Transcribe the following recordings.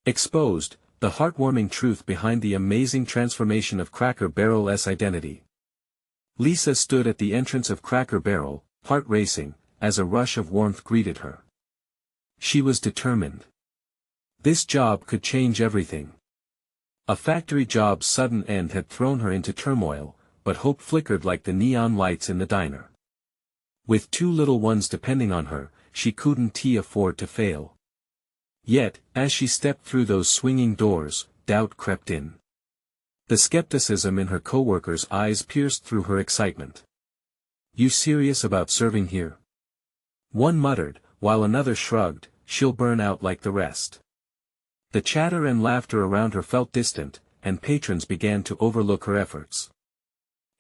Exposed, the heartwarming truth behind the amazing transformation of Cracker Barrel's identity. Lisa stood at the entrance of Cracker Barrel, heart racing, as a rush of warmth greeted her. She was determined. This job could change everything. A factory job's sudden end had thrown her into turmoil, but hope flickered like the neon lights in the diner. With 2 little ones depending on her, she couldn't afford to fail. Yet, as she stepped through those swinging doors, doubt crept in. The skepticism in her coworkers' eyes pierced through her excitement. "You serious about serving here?" one muttered, while another shrugged, "She'll burn out like the rest." The chatter and laughter around her felt distant, and patrons began to overlook her efforts.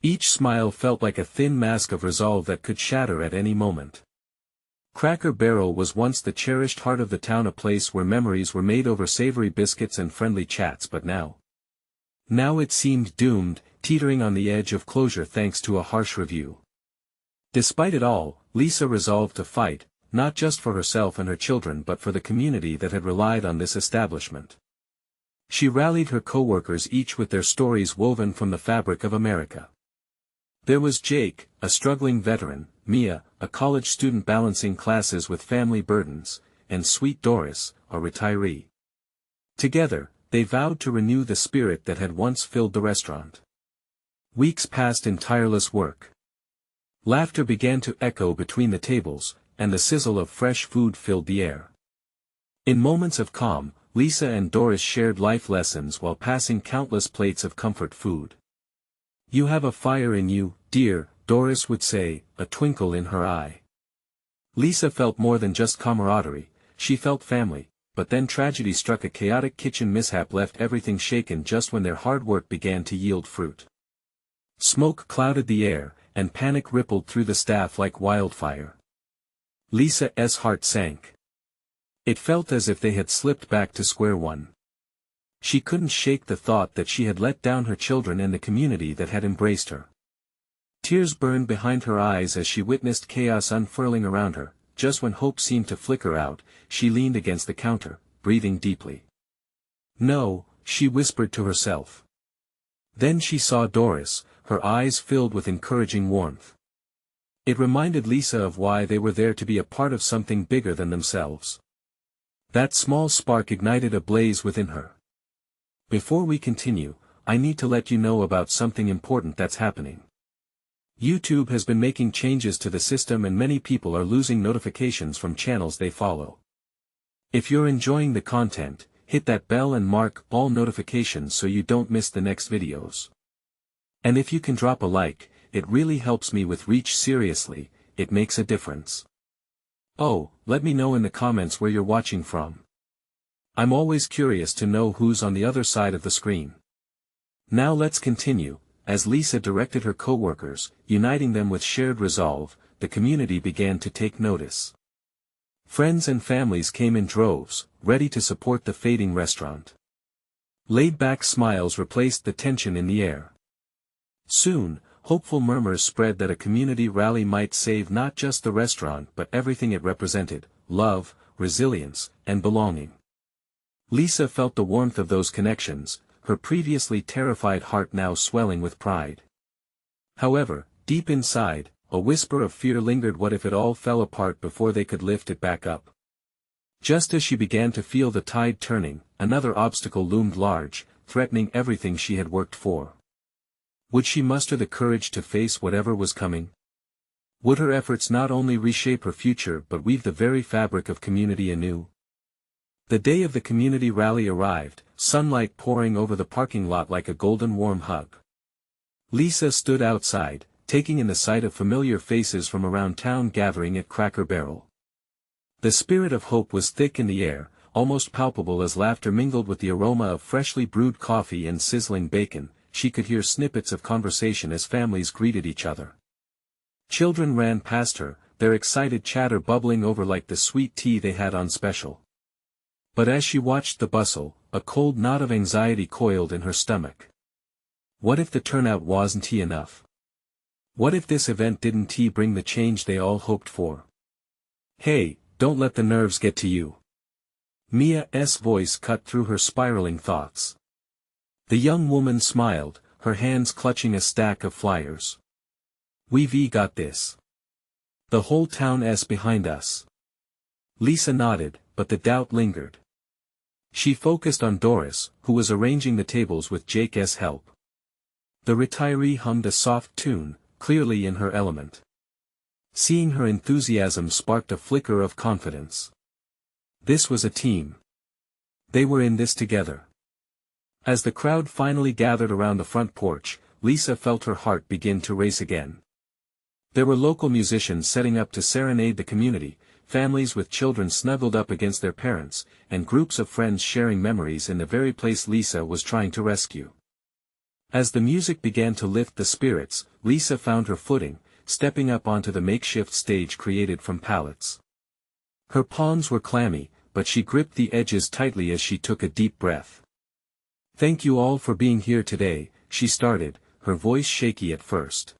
Each smile felt like a thin mask of resolve that could shatter at any moment. Cracker Barrel was once the cherished heart of the town, a place where memories were made over savory biscuits and friendly chats, but now it seemed doomed, teetering on the edge of closure thanks to a harsh review. Despite it all, Lisa resolved to fight, not just for herself and her children but for the community that had relied on this establishment. She rallied her coworkers, each with their stories woven from the fabric of America. There was Jake, a struggling veteran, Mia, a college student balancing classes with family burdens, and sweet Doris, a retiree. Together, they vowed to renew the spirit that had once filled the restaurant. Weeks passed in tireless work. Laughter began to echo between the tables, and the sizzle of fresh food filled the air. In moments of calm, Lisa and Doris shared life lessons while passing countless plates of comfort food. "You have a fire in you, dear," Doris would say, a twinkle in her eye. Lisa felt more than just camaraderie, she felt family, but then tragedy struck. A chaotic kitchen mishap left everything shaken just when their hard work began to yield fruit. Smoke clouded the air, and panic rippled through the staff like wildfire. Lisa's heart sank. It felt as if they had slipped back to square one. She couldn't shake the thought that she had let down her children and the community that had embraced her. Tears burned behind her eyes as she witnessed chaos unfurling around her. Just when hope seemed to flicker out, she leaned against the counter, breathing deeply. "No," she whispered to herself. Then she saw Doris, her eyes filled with encouraging warmth. It reminded Lisa of why they were there, to be a part of something bigger than themselves. That small spark ignited a blaze within her. "Before we continue, I need to let you know about something important that's happening. YouTube has been making changes to the system and many people are losing notifications from channels they follow. If you're enjoying the content, hit that bell and mark all notifications so you don't miss the next videos. And if you can drop a like, it really helps me with reach. Seriously, it makes a difference. Oh, let me know in the comments where you're watching from. I'm always curious to know who's on the other side of the screen." Now let's continue. As Lisa directed her coworkers, uniting them with shared resolve, the community began to take notice. Friends and families came in droves, ready to support the fading restaurant. Laid-back smiles replaced the tension in the air. Soon, hopeful murmurs spread that a community rally might save not just the restaurant but everything it represented: love, resilience, and belonging. Lisa felt the warmth of those connections, her previously terrified heart now swelling with pride. However, deep inside, a whisper of fear lingered. What if it all fell apart before they could lift it back up? Just as she began to feel the tide turning, another obstacle loomed large, threatening everything she had worked for. Would she muster the courage to face whatever was coming? Would her efforts not only reshape her future but weave the very fabric of community anew? The day of the community rally arrived, sunlight pouring over the parking lot like a golden warm hug. Lisa stood outside, taking in the sight of familiar faces from around town gathering at Cracker Barrel. The spirit of hope was thick in the air, almost palpable as laughter mingled with the aroma of freshly brewed coffee and sizzling bacon. She could hear snippets of conversation as families greeted each other. Children ran past her, their excited chatter bubbling over like the sweet tea they had on special. But as she watched the bustle, a cold knot of anxiety coiled in her stomach. What if the turnout wasn't enough? What if this event didn't bring the change they all hoped for? Hey, don't let the nerves get to you. Mia's voice cut through her spiraling thoughts. The young woman smiled, her hands clutching a stack of flyers. "We've got this. The whole town's behind us." Lisa nodded, but the doubt lingered. She focused on Doris, who was arranging the tables with Jake's help. The retiree hummed a soft tune, clearly in her element. Seeing her enthusiasm sparked a flicker of confidence. This was a team. They were in this together. As the crowd finally gathered around the front porch, Lisa felt her heart begin to race again. There were local musicians setting up to serenade the community, families with children snuggled up against their parents, and groups of friends sharing memories in the very place Lisa was trying to rescue. As the music began to lift the spirits, Lisa found her footing, stepping up onto the makeshift stage created from pallets. Her palms were clammy, but she gripped the edges tightly as she took a deep breath. "Thank you all for being here today," she started, her voice shaky at first.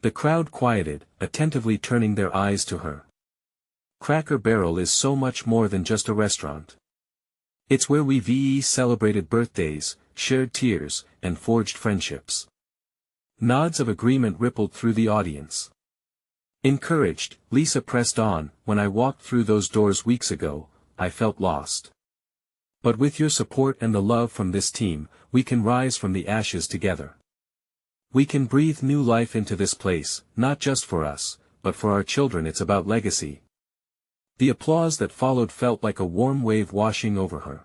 The crowd quieted, attentively turning their eyes to her. Cracker Barrel is so much more than just a restaurant. It's where we've celebrated birthdays, shared tears, and forged friendships. Nods of agreement rippled through the audience. Encouraged, Lisa pressed on. "When I walked through those doors weeks ago, I felt lost. But with your support and the love from this team, we can rise from the ashes together. We can breathe new life into this place, not just for us, but for our children." It's about legacy. The applause that followed felt like a warm wave washing over her.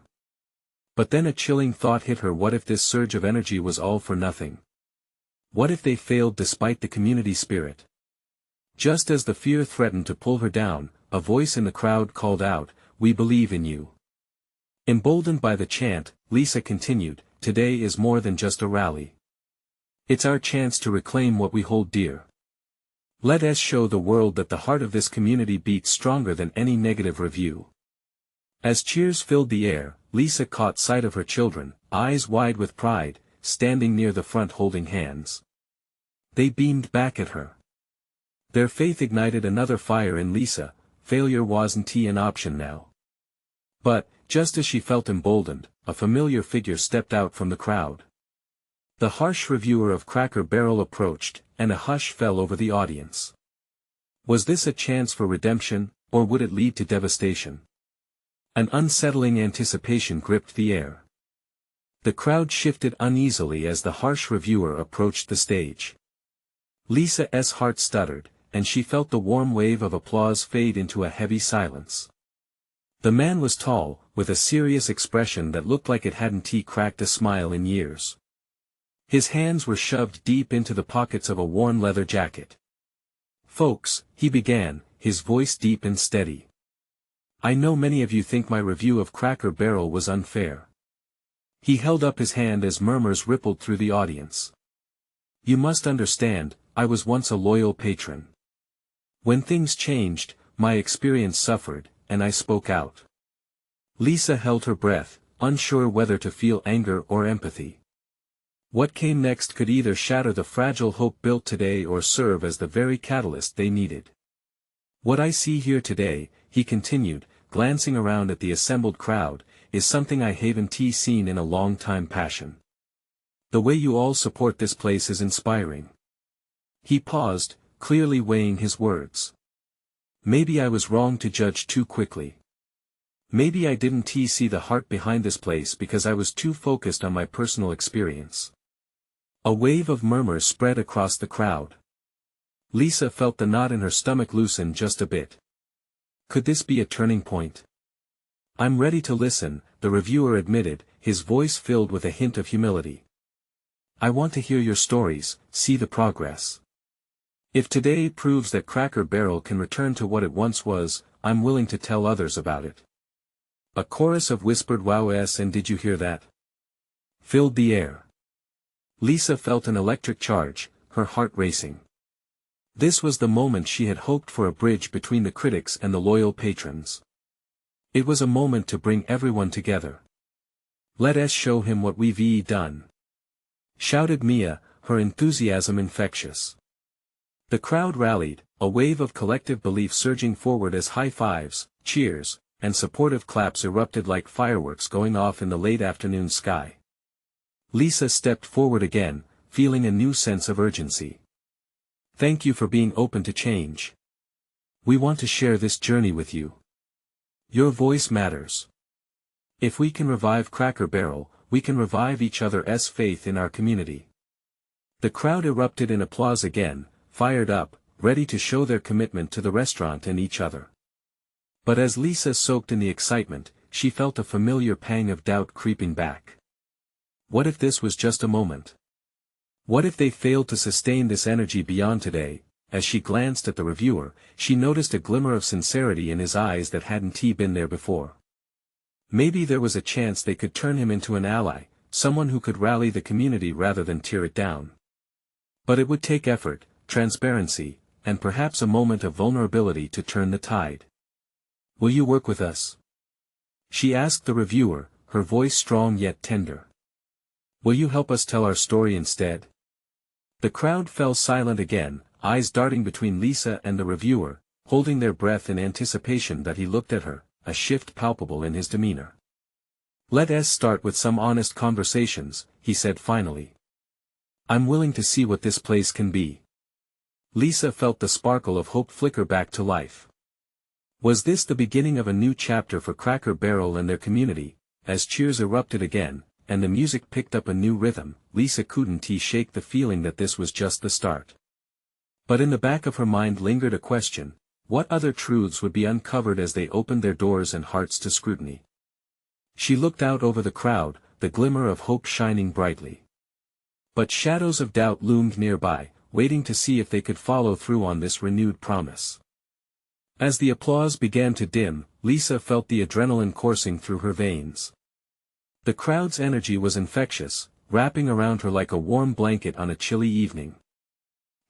But then a chilling thought hit her. What if this surge of energy was all for nothing? What if they failed despite the community spirit? Just as the fear threatened to pull her down, a voice in the crowd called out, "We believe in you." Emboldened by the chant, Lisa continued, "Today is more than just a rally. It's our chance to reclaim what we hold dear. Let us show the world that the heart of this community beats stronger than any negative review." As cheers filled the air, Lisa caught sight of her children, eyes wide with pride, standing near the front holding hands. They beamed back at her. Their faith ignited another fire in Lisa. Failure wasn't an option now. But, just as she felt emboldened, a familiar figure stepped out from the crowd. The harsh reviewer of Cracker Barrel approached, and a hush fell over the audience. Was this a chance for redemption, or would it lead to devastation? An unsettling anticipation gripped the air. The crowd shifted uneasily as the harsh reviewer approached the stage. Lisa's heart stuttered, and she felt the warm wave of applause fade into a heavy silence. The man was tall, with a serious expression that looked like it hadn't cracked a smile in years. His hands were shoved deep into the pockets of a worn leather jacket. "Folks," he began, his voice deep and steady. "I know many of you think my review of Cracker Barrel was unfair." He held up his hand as murmurs rippled through the audience. "You must understand, I was once a loyal patron. When things changed, my experience suffered, and I spoke out." Lisa held her breath, unsure whether to feel anger or empathy. What came next could either shatter the fragile hope built today or serve as the very catalyst they needed. "What I see here today," he continued, glancing around at the assembled crowd, "is something I haven't seen in a long time. Passion. The way you all support this place is inspiring." He paused, clearly weighing his words. "Maybe I was wrong to judge too quickly. Maybe I didn't see the heart behind this place because I was too focused on my personal experience." A wave of murmurs spread across the crowd. Lisa felt the knot in her stomach loosen just a bit. Could this be a turning point? "I'm ready to listen," the reviewer admitted, his voice filled with a hint of humility. "I want to hear your stories, see the progress. If today proves that Cracker Barrel can return to what it once was, I'm willing to tell others about it." A chorus of whispered wows and "Did you hear that?" filled the air. Lisa felt an electric charge, her heart racing. This was the moment she had hoped for, a bridge between the critics and the loyal patrons. It was a moment to bring everyone together. "Let us show him what we've done," shouted Mia, her enthusiasm infectious. The crowd rallied, a wave of collective belief surging forward as high fives, cheers, and supportive claps erupted like fireworks going off in the late afternoon sky. Lisa stepped forward again, feeling a new sense of urgency. Thank you for being open to change. We want to share this journey with you. Your voice matters. If we can revive Cracker Barrel, we can revive each other's faith in our community. The crowd erupted in applause again, fired up, ready to show their commitment to the restaurant and each other. But as Lisa soaked in the excitement, she felt a familiar pang of doubt creeping back. What if this was just a moment? What if they failed to sustain this energy beyond today? As she glanced at the reviewer, she noticed a glimmer of sincerity in his eyes that hadn't been there before. Maybe there was a chance they could turn him into an ally, someone who could rally the community rather than tear it down. But it would take effort, transparency, and perhaps a moment of vulnerability to turn the tide. Will you work with us? She asked the reviewer, her voice strong yet tender. Will you help us tell our story instead? The crowd fell silent again, eyes darting between Lisa and the reviewer, holding their breath in anticipation that he looked at her, a shift palpable in his demeanor. Let's start with some honest conversations, he said finally. I'm willing to see what this place can be. Lisa felt the sparkle of hope flicker back to life. Was this the beginning of a new chapter for Cracker Barrel and their community? As cheers erupted again, and the music picked up a new rhythm, Lisa couldn't shake the feeling that this was just the start. But in the back of her mind lingered a question: what other truths would be uncovered as they opened their doors and hearts to scrutiny? She looked out over the crowd, the glimmer of hope shining brightly. But shadows of doubt loomed nearby, waiting to see if they could follow through on this renewed promise. As the applause began to dim, Lisa felt the adrenaline coursing through her veins. The crowd's energy was infectious, wrapping around her like a warm blanket on a chilly evening.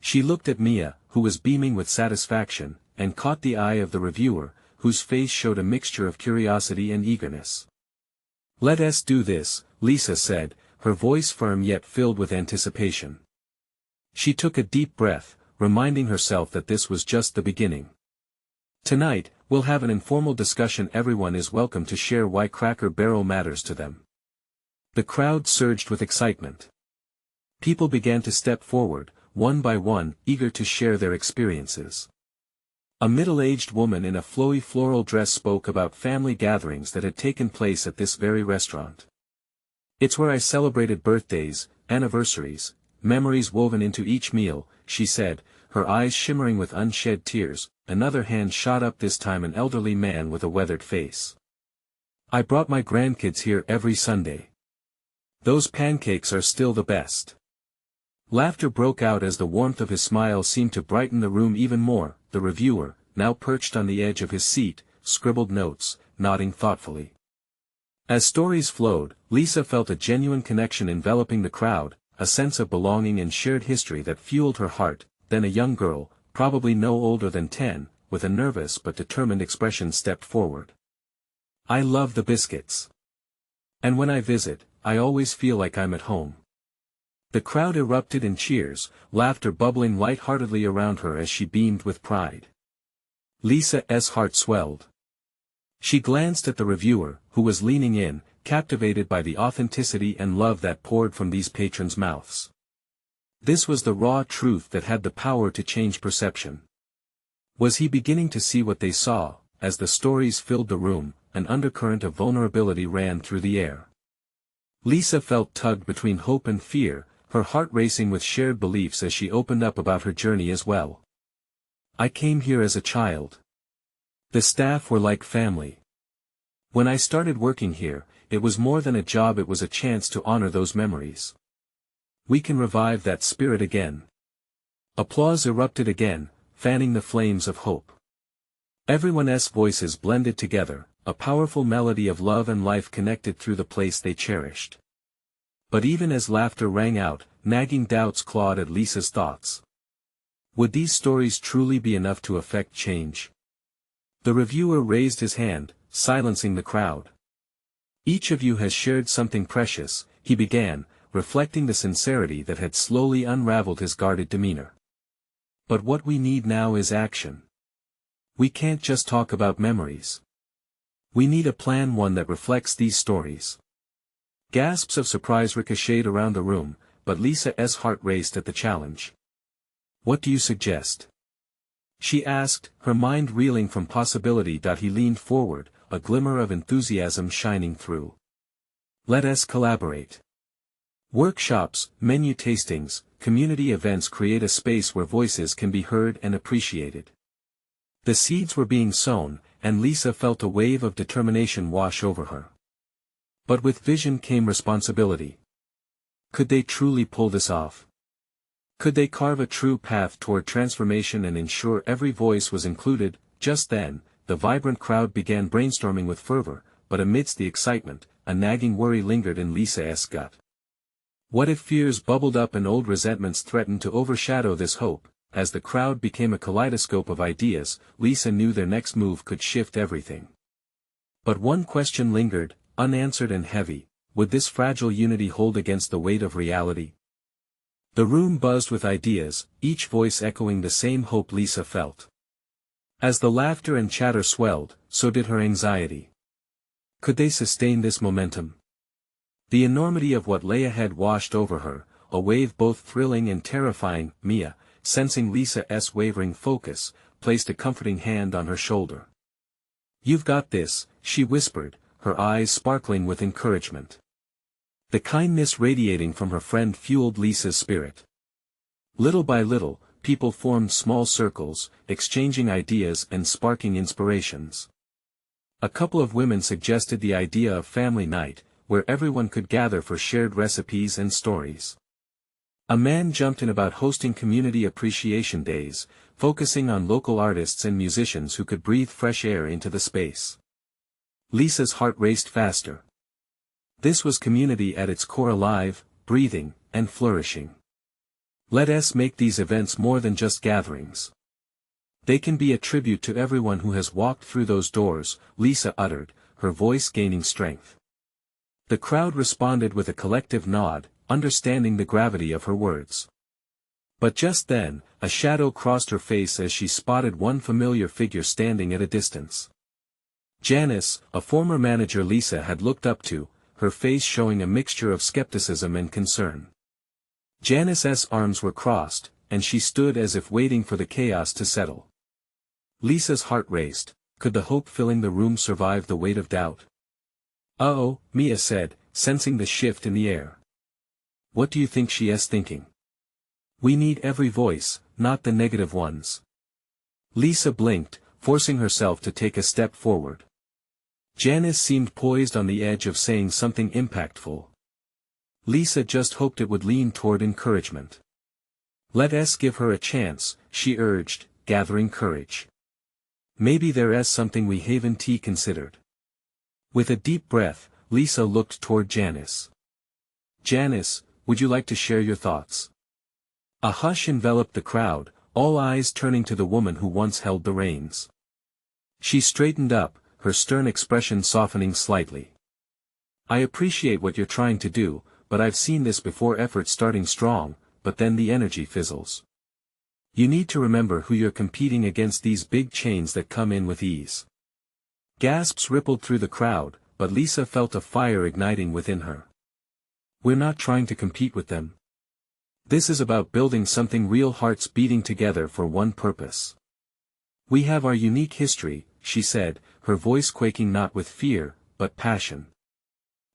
She looked at Mia, who was beaming with satisfaction, and caught the eye of the reviewer, whose face showed a mixture of curiosity and eagerness. Let's do this, Lisa said, her voice firm yet filled with anticipation. She took a deep breath, reminding herself that this was just the beginning. Tonight, we'll have an informal discussion. Everyone is welcome to share why Cracker Barrel matters to them. The crowd surged with excitement. People began to step forward, one by one, eager to share their experiences. A middle-aged woman in a flowy floral dress spoke about family gatherings that had taken place at this very restaurant. It's where I celebrated birthdays, anniversaries, memories woven into each meal, she said, her eyes shimmering with unshed tears. Another hand shot up, this time an elderly man with a weathered face. I brought my grandkids here every Sunday. Those pancakes are still the best. Laughter broke out as the warmth of his smile seemed to brighten the room even more. The reviewer, now perched on the edge of his seat, scribbled notes, nodding thoughtfully. As stories flowed, Lisa felt a genuine connection enveloping the crowd, a sense of belonging and shared history that fueled her heart. Then a young girl, probably no older than 10, with a nervous but determined expression stepped forward. I love the biscuits. And when I visit, I always feel like I'm at home. The crowd erupted in cheers, laughter bubbling light-heartedly around her as she beamed with pride. Lisa's heart swelled. She glanced at the reviewer, who was leaning in, captivated by the authenticity and love that poured from these patrons' mouths. This was the raw truth that had the power to change perception. Was he beginning to see what they saw? As the stories filled the room, an undercurrent of vulnerability ran through the air. Lisa felt tugged between hope and fear, her heart racing with shared beliefs as she opened up about her journey as well. I came here as a child. The staff were like family. When I started working here, it was more than a job, it was a chance to honor those memories. We can revive that spirit again. Applause erupted again, fanning the flames of hope. Everyone's voices blended together, a powerful melody of love and life connected through the place they cherished. But even as laughter rang out, nagging doubts clawed at Lisa's thoughts. Would these stories truly be enough to affect change? The reviewer raised his hand, silencing the crowd. Each of you has shared something precious, he began, reflecting the sincerity that had slowly unraveled his guarded demeanor. But what we need now is action. We can't just talk about memories. We need a plan, one that reflects these stories. Gasps of surprise ricocheted around the room, but Lisa's heart raced at the challenge. What do you suggest? She asked, her mind reeling from possibility. He leaned forward, a glimmer of enthusiasm shining through. Let us collaborate. Workshops, menu tastings, community events create a space where voices can be heard and appreciated. The seeds were being sown, and Lisa felt a wave of determination wash over her. But with vision came responsibility. Could they truly pull this off? Could they carve a true path toward transformation and ensure every voice was included? Just then, the vibrant crowd began brainstorming with fervor, but amidst the excitement, a nagging worry lingered in Lisa's gut. What if fears bubbled up and old resentments threatened to overshadow this hope? As the crowd became a kaleidoscope of ideas, Lisa knew their next move could shift everything. But one question lingered, unanswered and heavy: would this fragile unity hold against the weight of reality? The room buzzed with ideas, each voice echoing the same hope Lisa felt. As the laughter and chatter swelled, so did her anxiety. Could they sustain this momentum? The enormity of what lay ahead washed over her, a wave both thrilling and terrifying. Mia, sensing Lisa's wavering focus, placed a comforting hand on her shoulder. "You've got this," she whispered, her eyes sparkling with encouragement. The kindness radiating from her friend fueled Lisa's spirit. Little by little, people formed small circles, exchanging ideas and sparking inspirations. A couple of women suggested the idea of family night, where everyone could gather for shared recipes and stories. A man jumped in about hosting community appreciation days, focusing on local artists and musicians who could breathe fresh air into the space. Lisa's heart raced faster. This was community at its core, alive, breathing, and flourishing. Let us make these events more than just gatherings. They can be a tribute to everyone who has walked through those doors, Lisa uttered, her voice gaining strength. The crowd responded with a collective nod, understanding the gravity of her words. But just then, a shadow crossed her face as she spotted one familiar figure standing at a distance. Janice, a former manager Lisa had looked up to, her face showing a mixture of skepticism and concern. Janice's arms were crossed, and she stood as if waiting for the chaos to settle. Lisa's heart raced. Could the hope filling the room survive the weight of doubt? "Uh-oh," Mia said, sensing the shift in the air. "What do you think she is thinking?" "We need every voice, not the negative ones." Lisa blinked, forcing herself to take a step forward. Janice seemed poised on the edge of saying something impactful. Lisa just hoped it would lean toward encouragement. "Let us give her a chance," she urged, gathering courage. "Maybe there is something we haven't considered." With a deep breath, Lisa looked toward Janice. "Janice, would you like to share your thoughts?" A hush enveloped the crowd, all eyes turning to the woman who once held the reins. She straightened up, her stern expression softening slightly. "I appreciate what you're trying to do, but I've seen this before, efforts starting strong, but then the energy fizzles. You need to remember who you're competing against, these big chains that come in with ease." Gasps rippled through the crowd, but Lisa felt a fire igniting within her. "We're not trying to compete with them. This is about building something real, hearts beating together for one purpose. We have our unique history," she said, her voice quaking not with fear, but passion.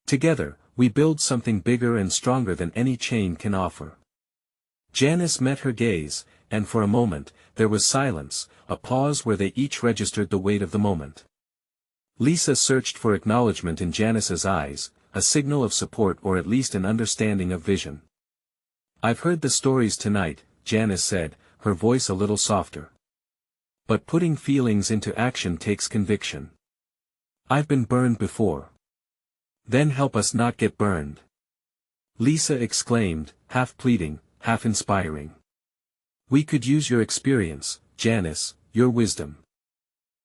"Together, we build something bigger and stronger than any chain can offer." Janice met her gaze, and for a moment, there was silence, a pause where they each registered the weight of the moment. Lisa searched for acknowledgement in Janice's eyes, a signal of support or at least an understanding of vision. "I've heard the stories tonight," Janice said, her voice a little softer. "But putting feelings into action takes conviction. I've been burned before." "Then help us not get burned," Lisa exclaimed, half pleading, half inspiring. "We could use your experience, Janice, your wisdom.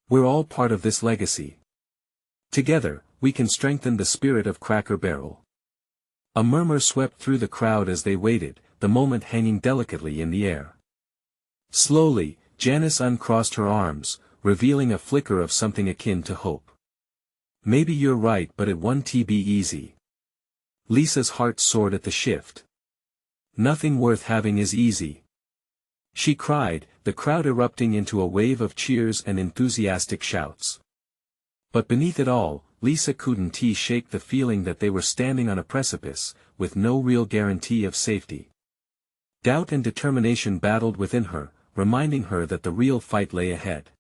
We're all part of this legacy. Together, we can strengthen the spirit of Cracker Barrel." A murmur swept through the crowd as they waited, the moment hanging delicately in the air. Slowly, Janice uncrossed her arms, revealing a flicker of something akin to hope. Maybe you're right, but it won't be easy. Lisa's heart soared at the shift. Nothing worth having is easy. She cried, the crowd erupting into a wave of cheers and enthusiastic shouts. But beneath it all, Lisa couldn't shake the feeling that they were standing on a precipice, with no real guarantee of safety. Doubt and determination battled within her, reminding her that the real fight lay ahead.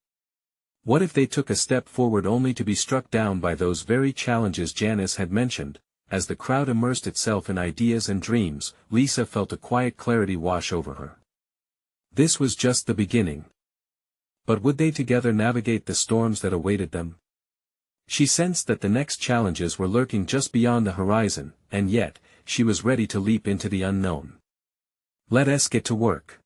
What if they took a step forward only to be struck down by those very challenges Janice had mentioned? As the crowd immersed itself in ideas and dreams, Lisa felt a quiet clarity wash over her. This was just the beginning. But would they together navigate the storms that awaited them? She sensed that the next challenges were lurking just beyond the horizon, and yet, she was ready to leap into the unknown. Let us get to work.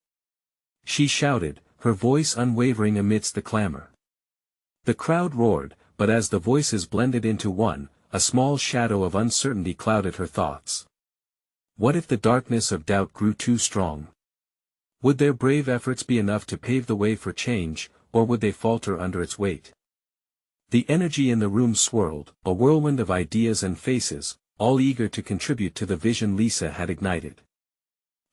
She shouted, her voice unwavering amidst the clamor. The crowd roared, but as the voices blended into one, a small shadow of uncertainty clouded her thoughts. What if the darkness of doubt grew too strong? Would their brave efforts be enough to pave the way for change, or would they falter under its weight? The energy in the room swirled, a whirlwind of ideas and faces, all eager to contribute to the vision Lisa had ignited.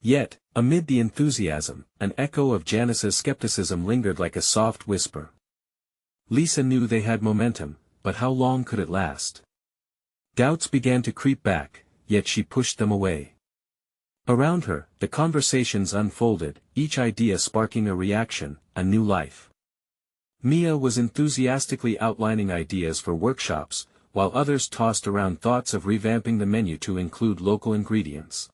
Yet, amid the enthusiasm, an echo of Janice's skepticism lingered like a soft whisper. Lisa knew they had momentum, but how long could it last? Doubts began to creep back, yet she pushed them away. Around her, the conversations unfolded, each idea sparking a reaction, a new life. Mia was enthusiastically outlining ideas for workshops, while others tossed around thoughts of revamping the menu to include local ingredients.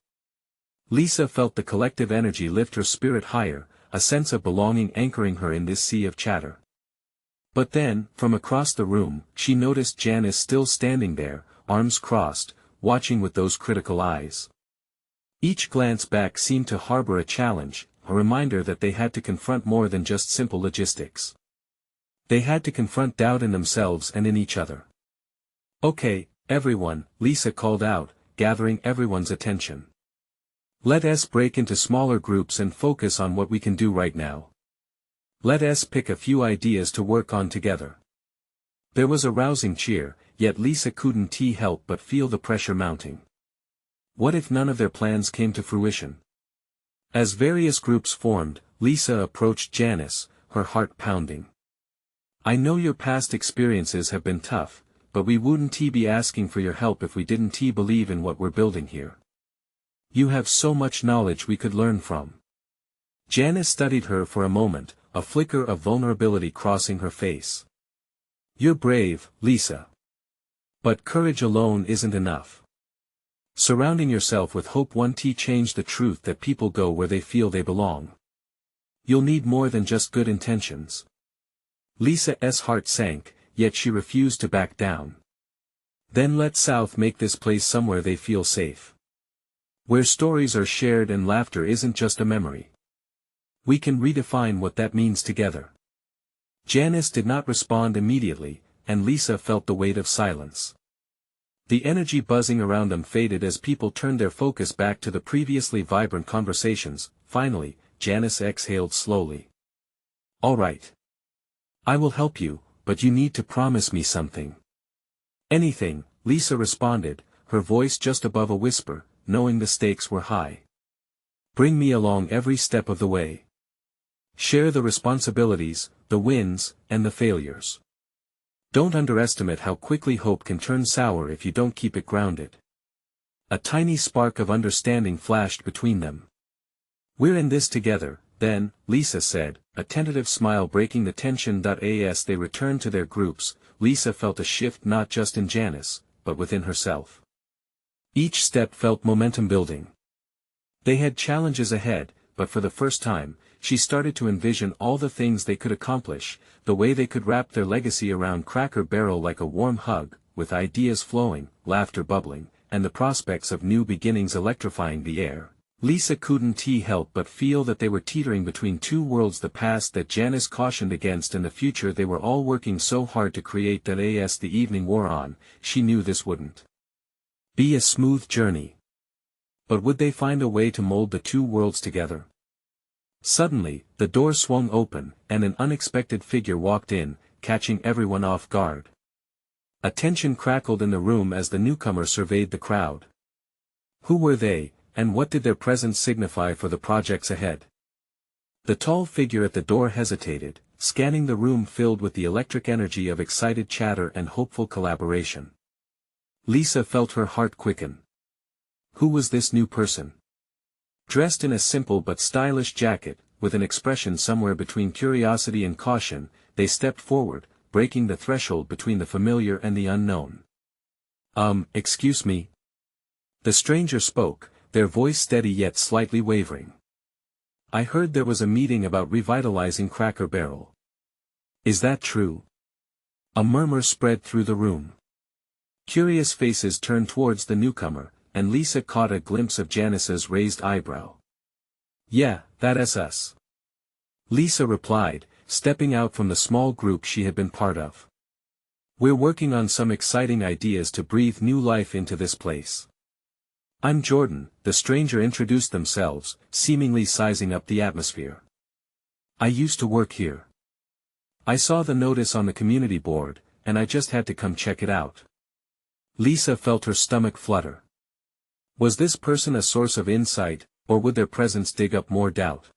Lisa felt the collective energy lift her spirit higher, a sense of belonging anchoring her in this sea of chatter. But then, from across the room, she noticed Janice still standing there, arms crossed, watching with those critical eyes. Each glance back seemed to harbor a challenge, a reminder that they had to confront more than just simple logistics. They had to confront doubt in themselves and in each other. Okay, everyone, Lisa called out, gathering everyone's attention. Let us break into smaller groups and focus on what we can do right now. Let us pick a few ideas to work on together. There was a rousing cheer, yet Lisa couldn't help but feel the pressure mounting. What if none of their plans came to fruition? As various groups formed, Lisa approached Janice, her heart pounding. I know your past experiences have been tough, but we wouldn't be asking for your help if we didn't believe in what we're building here. You have so much knowledge we could learn from. Janice studied her for a moment, a flicker of vulnerability crossing her face. You're brave, Lisa. But courage alone isn't enough. Surrounding yourself with hope won't change the truth that people go where they feel they belong. You'll need more than just good intentions. Lisa's heart sank, yet she refused to back down. Then let South make this place somewhere they feel safe. Where stories are shared and laughter isn't just a memory. We can redefine what that means together. Janice did not respond immediately, and Lisa felt the weight of silence. The energy buzzing around them faded as people turned their focus back to the previously vibrant conversations. Finally, Janice exhaled slowly. All right. I will help you, but you need to promise me something. Anything, Lisa responded, her voice just above a whisper, knowing the stakes were high. Bring me along every step of the way. Share the responsibilities, the wins, and the failures. Don't underestimate how quickly hope can turn sour if you don't keep it grounded. A tiny spark of understanding flashed between them. We're in this together, then, Lisa said, a tentative smile breaking the tension. As they returned to their groups, Lisa felt a shift not just in Janice, but within herself. Each step felt momentum building. They had challenges ahead, but for the first time, she started to envision all the things they could accomplish, the way they could wrap their legacy around Cracker Barrel like a warm hug, with ideas flowing, laughter bubbling, and the prospects of new beginnings electrifying the air. Lisa couldn't help but feel that they were teetering between two worlds, the past that Janice cautioned against and the future they were all working so hard to create. As the evening wore on, she knew this wouldn't be a smooth journey. But would they find a way to mold the two worlds together? Suddenly, the door swung open, and an unexpected figure walked in, catching everyone off guard. A tension crackled in the room as the newcomer surveyed the crowd. Who were they, and what did their presence signify for the projects ahead? The tall figure at the door hesitated, scanning the room filled with the electric energy of excited chatter and hopeful collaboration. Lisa felt her heart quicken. Who was this new person? Dressed in a simple but stylish jacket, with an expression somewhere between curiosity and caution, they stepped forward, breaking the threshold between the familiar and the unknown. Excuse me. The stranger spoke, their voice steady yet slightly wavering. I heard there was a meeting about revitalizing Cracker Barrel. Is that true? A murmur spread through the room. Curious faces turned towards the newcomer, and Lisa caught a glimpse of Janice's raised eyebrow. Yeah, that's us. Lisa replied, stepping out from the small group she had been part of. We're working on some exciting ideas to breathe new life into this place. I'm Jordan, the stranger introduced themselves, seemingly sizing up the atmosphere. I used to work here. I saw the notice on the community board, and I just had to come check it out. Lisa felt her stomach flutter. Was this person a source of insight, or would their presence dig up more doubt?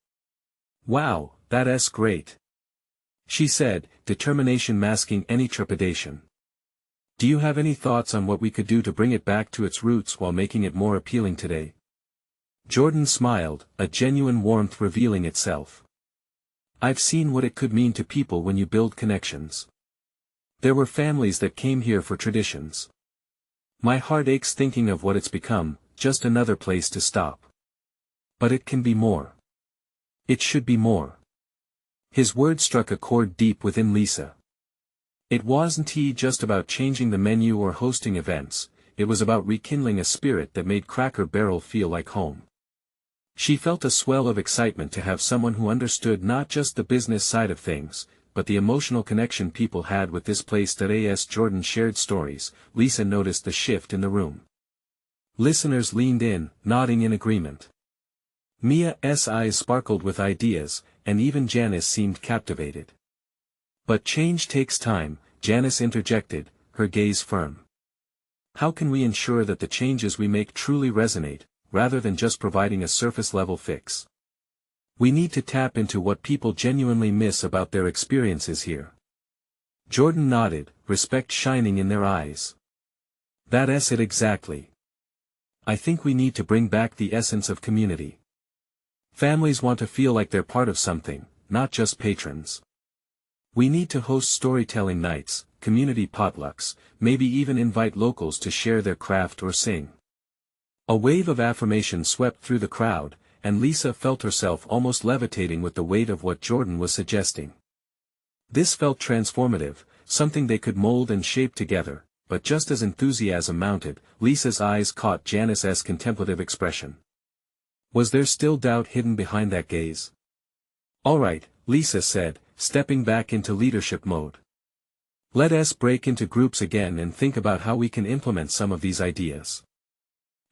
Wow, that's great. She said, determination masking any trepidation. Do you have any thoughts on what we could do to bring it back to its roots while making it more appealing today? Jordan smiled, a genuine warmth revealing itself. I've seen what it could mean to people when you build connections. There were families that came here for traditions. My heart aches thinking of what it's become, just another place to stop. But it can be more. It should be more. His words struck a chord deep within Lisa. It wasn't just about changing the menu or hosting events, it was about rekindling a spirit that made Cracker Barrel feel like home. She felt a swell of excitement to have someone who understood not just the business side of things, but the emotional connection people had with this place. As Jordan shared stories, Lisa noticed the shift in the room. Listeners leaned in, nodding in agreement. Mia's eyes sparkled with ideas, and even Janice seemed captivated. But change takes time, Janice interjected, her gaze firm. How can we ensure that the changes we make truly resonate, rather than just providing a surface-level fix? We need to tap into what people genuinely miss about their experiences here. Jordan nodded, respect shining in their eyes. That's it exactly. I think we need to bring back the essence of community. Families want to feel like they're part of something, not just patrons. We need to host storytelling nights, community potlucks, maybe even invite locals to share their craft or sing. A wave of affirmation swept through the crowd, and Lisa felt herself almost levitating with the weight of what Jordan was suggesting. This felt transformative, something they could mold and shape together, but just as enthusiasm mounted, Lisa's eyes caught Janice's contemplative expression. Was there still doubt hidden behind that gaze? All right, Lisa said, stepping back into leadership mode. Let us break into groups again and think about how we can implement some of these ideas.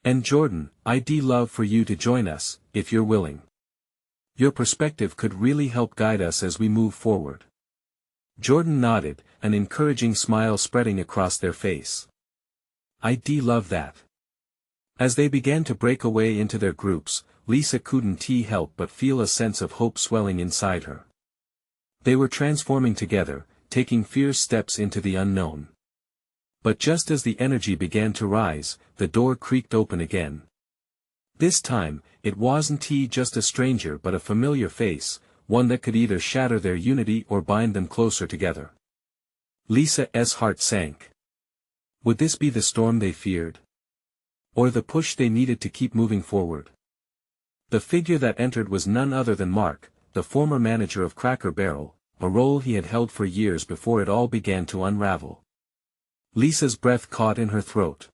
And Jordan, I'd love for you to join us, if you're willing. Your perspective could really help guide us as we move forward. Jordan nodded, an encouraging smile spreading across their face. I'd love that. As they began to break away into their groups, Lisa couldn't help but feel a sense of hope swelling inside her. They were transforming together, taking fierce steps into the unknown. But just as the energy began to rise, the door creaked open again. This time, it wasn't just a stranger but a familiar face, one that could either shatter their unity or bind them closer together. Lisa's heart sank. Would this be the storm they feared? Or the push they needed to keep moving forward? The figure that entered was none other than Mark, the former manager of Cracker Barrel, a role he had held for years before it all began to unravel. Lisa's breath caught in her throat.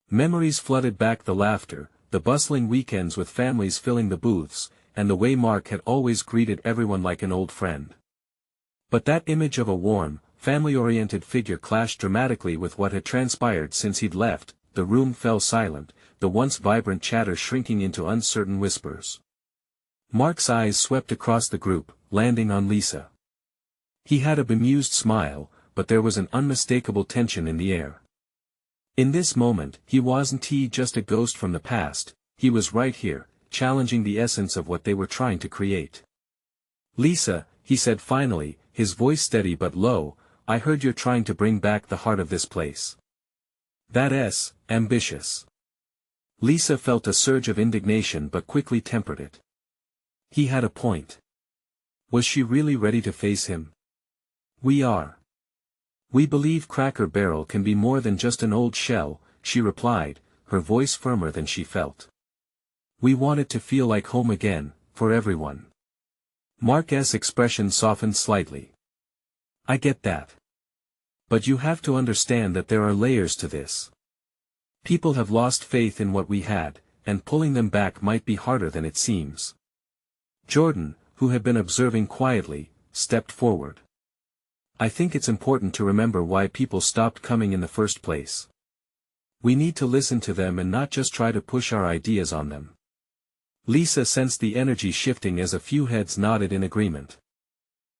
Memories flooded back: the laughter, the bustling weekends with families filling the booths, and the way Mark had always greeted everyone like an old friend. But that image of a warm, family-oriented figure clashed dramatically with what had transpired since he'd left. The room fell silent, the once vibrant chatter shrinking into uncertain whispers. Mark's eyes swept across the group, landing on Lisa. He had a bemused smile, but there was an unmistakable tension in the air. In this moment, he wasn't just a ghost from the past, he was right here, challenging the essence of what they were trying to create. "Lisa," he said finally, his voice steady but low, "I heard you're trying to bring back the heart of this place. That's ambitious." Lisa felt a surge of indignation but quickly tempered it. He had a point. Was she really ready to face him? "We are. We believe Cracker Barrel can be more than just an old shell," she replied, her voice firmer than she felt. "We want it to feel like home again, for everyone." Mark's expression softened slightly. "I get that. But you have to understand that there are layers to this. People have lost faith in what we had, and pulling them back might be harder than it seems." Jordan, who had been observing quietly, stepped forward. "I think it's important to remember why people stopped coming in the first place. We need to listen to them and not just try to push our ideas on them." Lisa sensed the energy shifting as a few heads nodded in agreement.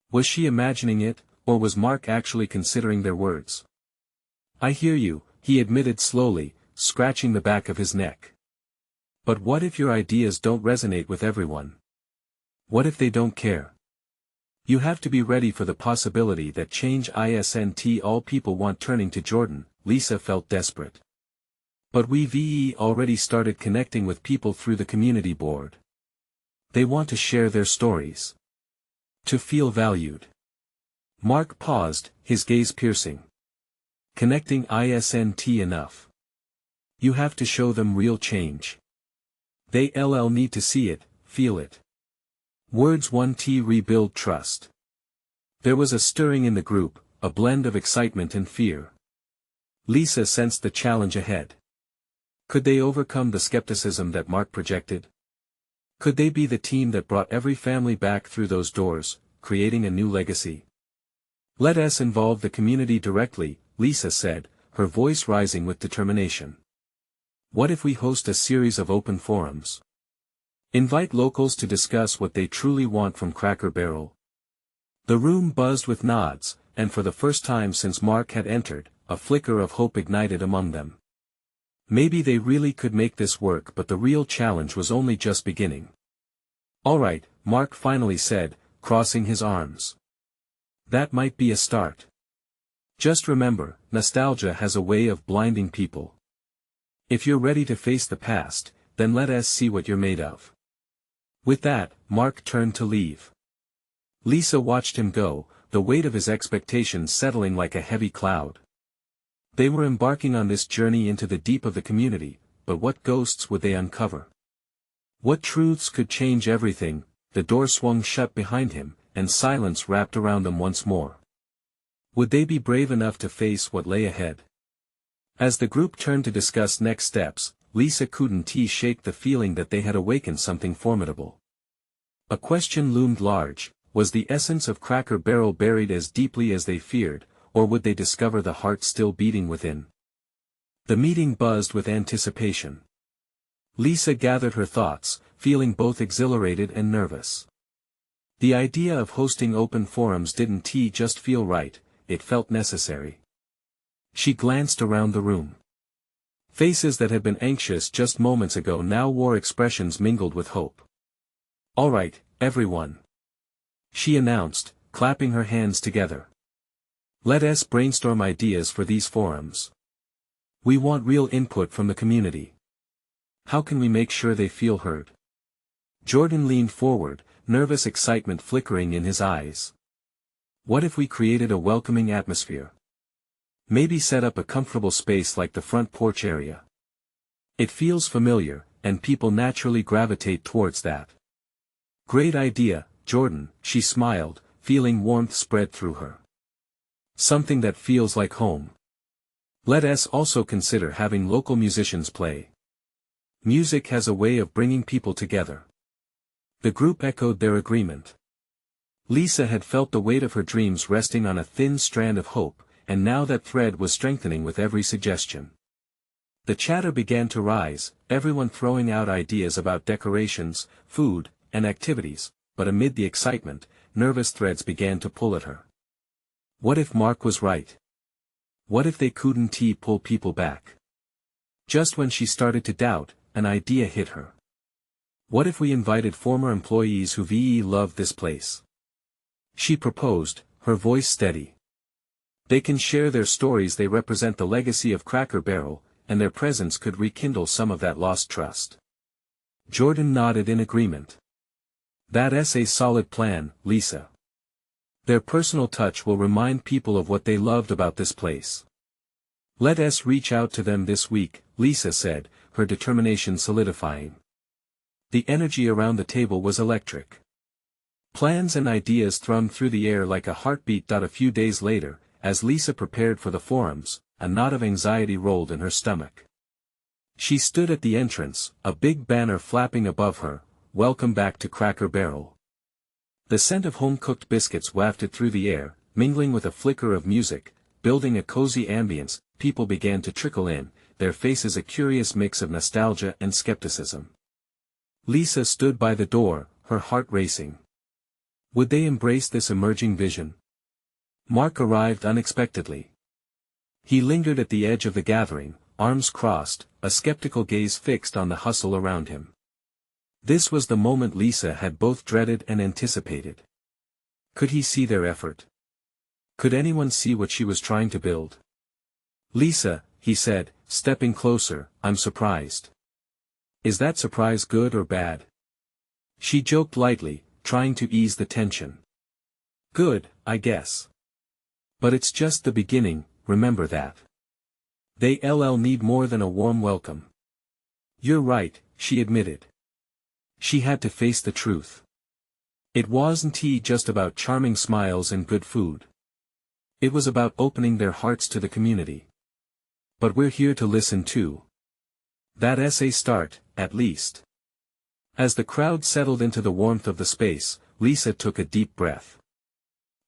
Was she imagining it, or was Mark actually considering their words? "I hear you," he admitted slowly, scratching the back of his neck. "But what if your ideas don't resonate with everyone? What if they don't care? You have to be ready for the possibility that change isn't all people want." Turning to Jordan, Lisa felt desperate. "But we've already started connecting with people through the community board. They want to share their stories. To feel valued." Mark paused, his gaze piercing. "Connecting isn't enough. You have to show them real change. They'll need to see it, feel it. Words 1 rebuild trust." There was a stirring in the group, a blend of excitement and fear. Lisa sensed the challenge ahead. Could they overcome the skepticism that Mark projected? Could they be the team that brought every family back through those doors, creating a new legacy? "Let us involve the community directly," Lisa said, her voice rising with determination. "What if we host a series of open forums? Invite locals to discuss what they truly want from Cracker Barrel." The room buzzed with nods, and for the first time since Mark had entered, a flicker of hope ignited among them. Maybe they really could make this work, but the real challenge was only just beginning. "All right," Mark finally said, crossing his arms. "That might be a start. Just remember, nostalgia has a way of blinding people. If you're ready to face the past, then let us see what you're made of." With that, Mark turned to leave. Lisa watched him go, the weight of his expectations settling like a heavy cloud. They were embarking on this journey into the deep of the community, but what ghosts would they uncover? What truths could change everything? The door swung shut behind him, and silence wrapped around them once more. Would they be brave enough to face what lay ahead? As the group turned to discuss next steps, Lisa couldn't shake the feeling that they had awakened something formidable. A question loomed large: was the essence of Cracker Barrel buried as deeply as they feared, or would they discover the heart still beating within? The meeting buzzed with anticipation. Lisa gathered her thoughts, feeling both exhilarated and nervous. The idea of hosting open forums didn't just feel right, it felt necessary. She glanced around the room. Faces that had been anxious just moments ago now wore expressions mingled with hope. "All right, everyone," she announced, clapping her hands together. "Let us brainstorm ideas for these forums. We want real input from the community. How can we make sure they feel heard?" Jordan leaned forward, nervous excitement flickering in his eyes. "What if we created a welcoming atmosphere? Maybe set up a comfortable space like the front porch area. It feels familiar, and people naturally gravitate towards that." "Great idea, Jordan," she smiled, feeling warmth spread through her. "Something that feels like home. Let us also consider having local musicians play. Music has a way of bringing people together." The group echoed their agreement. Lisa had felt the weight of her dreams resting on a thin strand of hope, and now that thread was strengthening with every suggestion. The chatter began to rise, everyone throwing out ideas about decorations, food, and activities, but amid the excitement, nervous threads began to pull at her. What if Mark was right? What if they couldn't pull people back? Just when she started to doubt, an idea hit her. What if we invited former employees who loved this place? She proposed, her voice steady. They can share their stories. They represent the legacy of Cracker Barrel, and their presence could rekindle some of that lost trust. Jordan nodded in agreement. That's a solid plan, Lisa. Their personal touch will remind people of what they loved about this place. Let us reach out to them this week, Lisa said, her determination solidifying. The energy around the table was electric. Plans and ideas thrummed through the air like a heartbeat. A few days later, as Lisa prepared for the forums, a knot of anxiety rolled in her stomach. She stood at the entrance, a big banner flapping above her, "Welcome back to Cracker Barrel." The scent of home-cooked biscuits wafted through the air, mingling with a flicker of music, building a cozy ambience. People began to trickle in, their faces a curious mix of nostalgia and skepticism. Lisa stood by the door, her heart racing. Would they embrace this emerging vision? Mark arrived unexpectedly. He lingered at the edge of the gathering, arms crossed, a skeptical gaze fixed on the hustle around him. This was the moment Lisa had both dreaded and anticipated. Could he see their effort? Could anyone see what she was trying to build? "Lisa," he said, stepping closer, "I'm surprised." "Is that surprise good or bad?" She joked lightly, trying to ease the tension. "Good, I guess. But it's just the beginning, remember that. They need more than a warm welcome." "You're right," she admitted. She had to face the truth. It wasn't just about charming smiles and good food. It was about opening their hearts to the community. "But we're here to listen too." That's a start, at least. As the crowd settled into the warmth of the space, Lisa took a deep breath.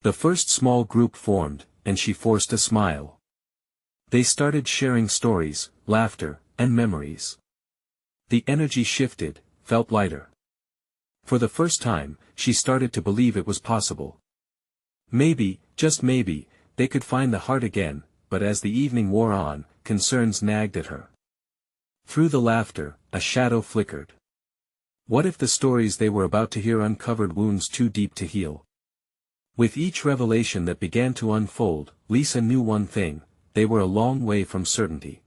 The first small group formed, and she forced a smile. They started sharing stories, laughter, and memories. The energy shifted, felt lighter. For the first time, she started to believe it was possible. Maybe, just maybe, they could find the heart again. But as the evening wore on, concerns nagged at her. Through the laughter, a shadow flickered. What if the stories they were about to hear uncovered wounds too deep to heal? With each revelation that began to unfold, Lisa knew one thing: they were a long way from certainty.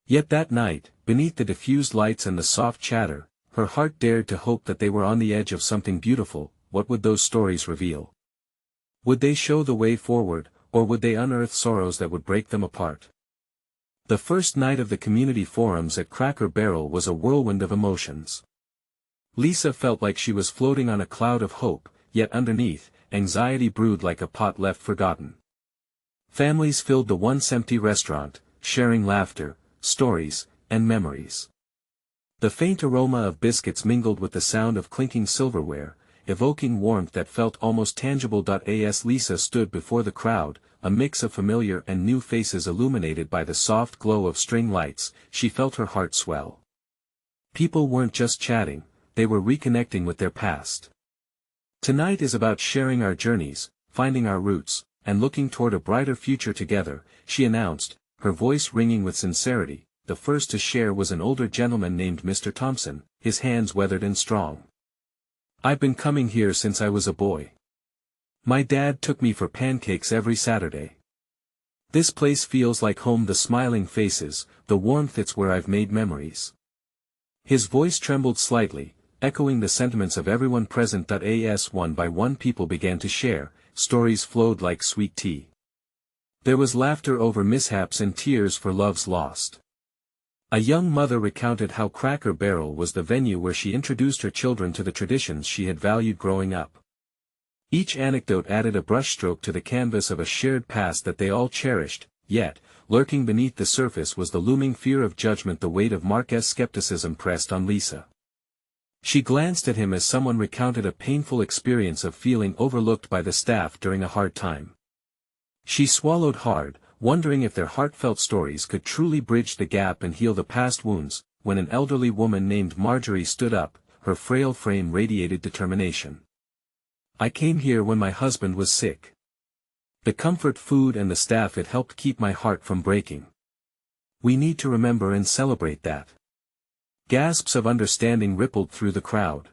Yet that night, beneath the diffused lights and the soft chatter, her heart dared to hope that they were on the edge of something beautiful. What would those stories reveal? Would they show the way forward, or would they unearth sorrows that would break them apart? The first night of the community forums at Cracker Barrel was a whirlwind of emotions. Lisa felt like she was floating on a cloud of hope, yet underneath, anxiety brewed like a pot left forgotten. Families filled the once empty restaurant, sharing laughter, stories, and memories. The faint aroma of biscuits mingled with the sound of clinking silverware, evoking warmth that felt almost tangible. As Lisa stood before the crowd, a mix of familiar and new faces illuminated by the soft glow of string lights, she felt her heart swell. People weren't just chatting, they were reconnecting with their past. Tonight is about sharing our journeys, finding our roots, and looking toward a brighter future together, she announced, her voice ringing with sincerity. The first to share was an older gentleman named Mr. Thompson, his hands weathered and strong. "I've been coming here since I was a boy. My dad took me for pancakes every Saturday. This place feels like home. The smiling faces, the warmth, it's where I've made memories." His voice trembled slightly, echoing the sentiments of everyone present. As one by one people began to share, stories flowed like sweet tea. There was laughter over mishaps and tears for loves lost. A young mother recounted how Cracker Barrel was the venue where she introduced her children to the traditions she had valued growing up. Each anecdote added a brushstroke to the canvas of a shared past that they all cherished, yet, lurking beneath the surface was the looming fear of judgment. The weight of Mark's skepticism pressed on Lisa. She glanced at him as someone recounted a painful experience of feeling overlooked by the staff during a hard time. She swallowed hard, wondering if their heartfelt stories could truly bridge the gap and heal the past wounds, when an elderly woman named Marjorie stood up, her frail frame radiated determination. "I came here when my husband was sick. The comfort food and the staff, it helped keep my heart from breaking. We need to remember and celebrate that. Gasps of understanding rippled through the crowd.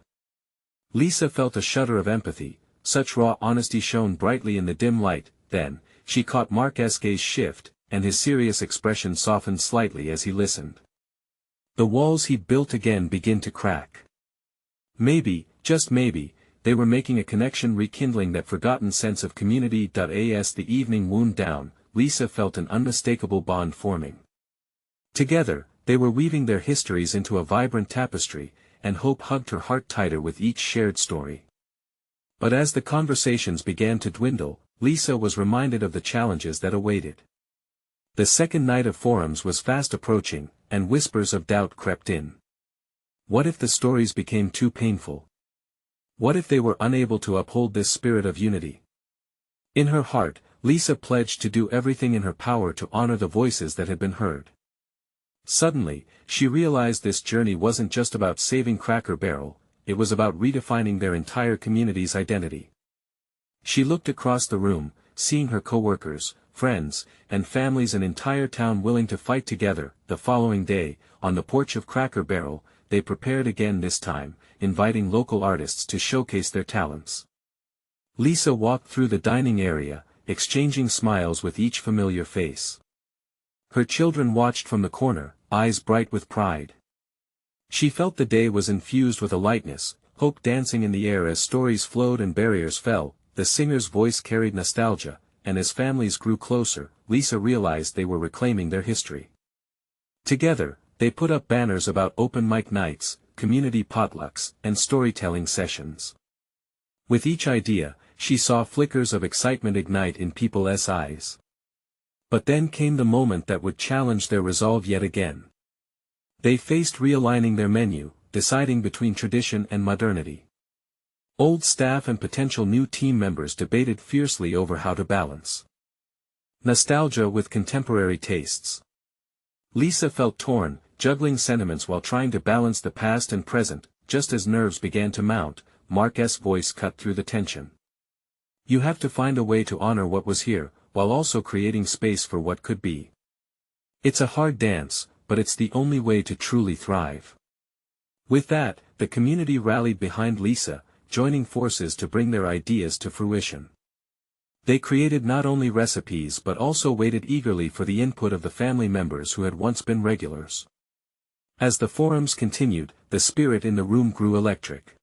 Lisa felt a shudder of empathy, such raw honesty shone brightly in the dim light. Then, she caught Mark's gaze shift, and his serious expression softened slightly as he listened. The walls he'd built again begin to crack. Maybe, just maybe, they were making a connection, rekindling that forgotten sense of community. As the evening wound down, Lisa felt an unmistakable bond forming. Together, they were weaving their histories into a vibrant tapestry, and hope hugged her heart tighter with each shared story. But as the conversations began to dwindle, Lisa was reminded of the challenges that awaited. The second night of forums was fast approaching, and whispers of doubt crept in. What if the stories became too painful? What if they were unable to uphold this spirit of unity? In her heart, Lisa pledged to do everything in her power to honor the voices that had been heard. Suddenly, she realized this journey wasn't just about saving Cracker Barrel, it was about redefining their entire community's identity. She looked across the room, seeing her coworkers, friends, and families, an entire town willing to fight together. The following day, on the porch of Cracker Barrel, they prepared again, this time, inviting local artists to showcase their talents. Lisa walked through the dining area, exchanging smiles with each familiar face. Her children watched from the corner, eyes bright with pride. She felt the day was infused with a lightness, hope dancing in the air as stories flowed and barriers fell. The singer's voice carried nostalgia, and as families grew closer, Lisa realized they were reclaiming their history. Together, they put up banners about open mic nights, community potlucks, and storytelling sessions. With each idea, she saw flickers of excitement ignite in people's eyes. But then came the moment that would challenge their resolve yet again. They faced realigning their menu, deciding between tradition and modernity. Old staff and potential new team members debated fiercely over how to balance nostalgia with contemporary tastes. Lisa felt torn, juggling sentiments while trying to balance the past and present. Just as nerves began to mount, Mark's voice cut through the tension. You have to find a way to honor what was here, while also creating space for what could be. It's a hard dance, but it's the only way to truly thrive. With that, the community rallied behind Lisa, joining forces to bring their ideas to fruition. They created not only recipes but also waited eagerly for the input of the family members who had once been regulars. As the forums continued, the spirit in the room grew electric.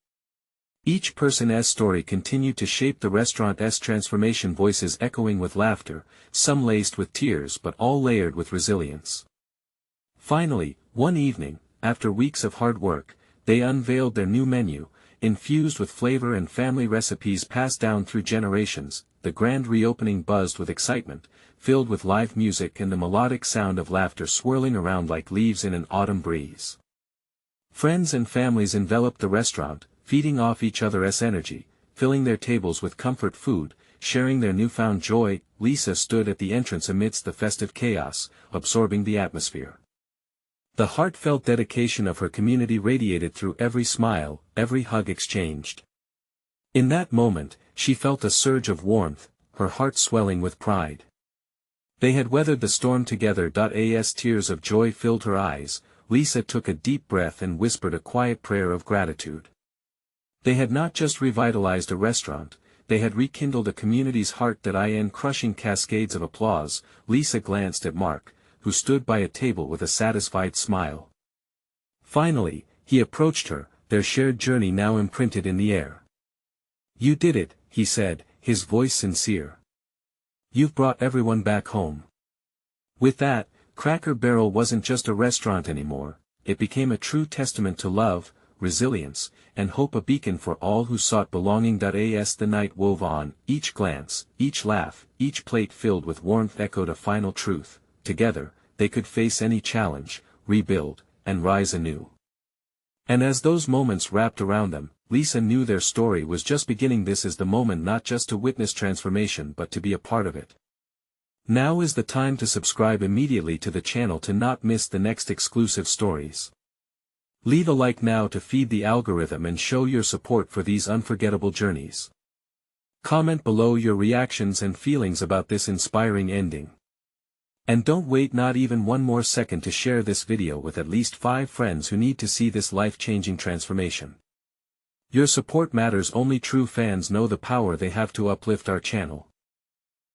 Each person's story continued to shape the restaurant's transformation, voices echoing with laughter, some laced with tears but all layered with resilience. Finally, one evening, after weeks of hard work, they unveiled their new menu, infused with flavor and family recipes passed down through generations. The grand reopening buzzed with excitement, filled with live music and the melodic sound of laughter swirling around like leaves in an autumn breeze. Friends and families enveloped the restaurant, feeding off each other's energy, filling their tables with comfort food, sharing their newfound joy. Lisa stood at the entrance amidst the festive chaos, absorbing the atmosphere. The heartfelt dedication of her community radiated through every smile, every hug exchanged. In that moment, she felt a surge of warmth, her heart swelling with pride. They had weathered the storm together. As tears of joy filled her eyes, Lisa took a deep breath and whispered a quiet prayer of gratitude. They had not just revitalized a restaurant, they had rekindled a community's heart. In crushing cascades of applause, Lisa glanced at Mark, who stood by a table with a satisfied smile. Finally, he approached her, their shared journey now imprinted in the air. You did it, he said, his voice sincere. You've brought everyone back home. With that, Cracker Barrel wasn't just a restaurant anymore, it became a true testament to love, resilience, and hope, a beacon for all who sought belonging. As the night wove on, each glance, each laugh, each plate filled with warmth echoed a final truth: together, they could face any challenge, rebuild, and rise anew. And as those moments wrapped around them, Lisa knew their story was just beginning. This is the moment not just to witness transformation but to be a part of it. Now is the time to subscribe immediately to the channel to not miss the next exclusive stories. Leave a like now to feed the algorithm and show your support for these unforgettable journeys. Comment below your reactions and feelings about this inspiring ending. And don't wait not even one more second to share this video with at least 5 friends who need to see this life-changing transformation. Your support matters. Only true fans know the power they have to uplift our channel.